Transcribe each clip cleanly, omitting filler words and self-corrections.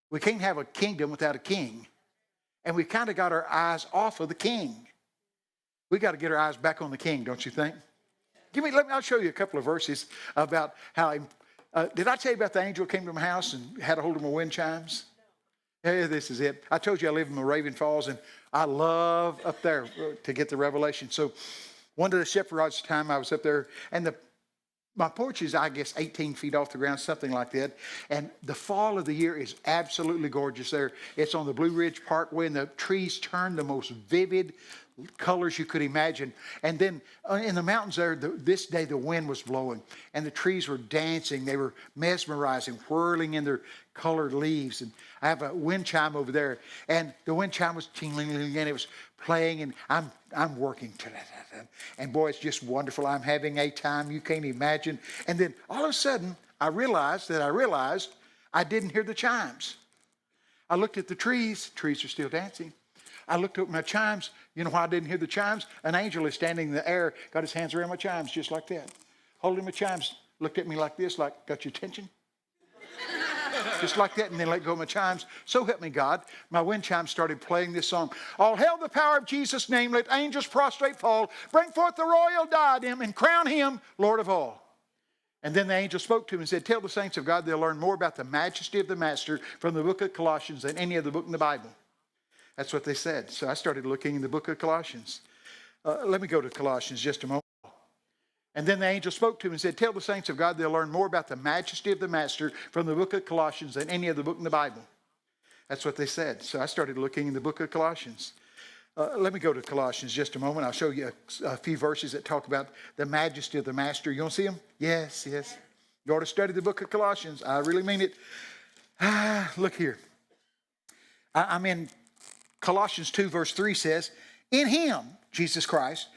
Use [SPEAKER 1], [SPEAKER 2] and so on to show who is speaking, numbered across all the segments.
[SPEAKER 1] We can't have a kingdom without a king. And we kind of got our eyes off of the king. We got to get our eyes back on the king, don't you think? I'll show you a couple of verses about how, did I tell you about the angel who came to my house and had a hold of my wind chimes? Yeah, this is it. I told you I live in the Raven Falls, and I love up there to get the revelation. So one of the shepherd rods time I was up there, and my porch is, I guess, 18 feet off the ground, something like that. And the fall of the year is absolutely gorgeous there. It's on the Blue Ridge Parkway, and the trees turn the most vivid colors you could imagine. And then in the mountains there, this day the wind was blowing, and the trees were dancing. They were mesmerizing, whirling in their colored leaves. And I have a wind chime over there, and the wind chime was tingling, and it was playing, and I'm working to that. And boy, it's just wonderful. I'm having a time you can't imagine. And then all of a sudden, I realized I didn't hear the chimes. I looked at the trees are still dancing. I looked at my chimes. You know why I didn't hear the chimes? An angel is standing in the air, got his hands around my chimes just like that. Holding my chimes, looked at me like this, like, got your attention? Just like that, and then let go of my chimes. So help me God. My wind chimes started playing this song. All hail the power of Jesus' name, let angels prostrate fall. Bring forth the royal diadem and crown him Lord of all. And then the angel spoke to him and said, tell the saints of God they'll learn more about the majesty of the Master from the book of Colossians than any other book in the Bible. That's what they said. So I started looking in the book of Colossians. Let me go to Colossians just a moment. And then the angel spoke to him and said, tell the saints of God they'll learn more about the majesty of the Master from the book of Colossians than any other book in the Bible. That's what they said. So I started looking in the book of Colossians. Let me go to Colossians just a moment. I'll show you a few verses that talk about the majesty of the Master. You want to see them? Yes. You ought to study the book of Colossians. I really mean it. Look here. I'm in Colossians 2 verse 3 says, in him, Jesus Christ,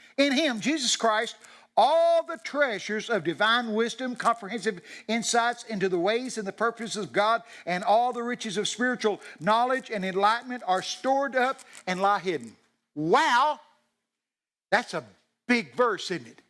[SPEAKER 1] all the treasures of divine wisdom, comprehensive insights into the ways and the purposes of God, and all the riches of spiritual knowledge and enlightenment are stored up and lie hidden. Wow! That's a big verse, isn't it?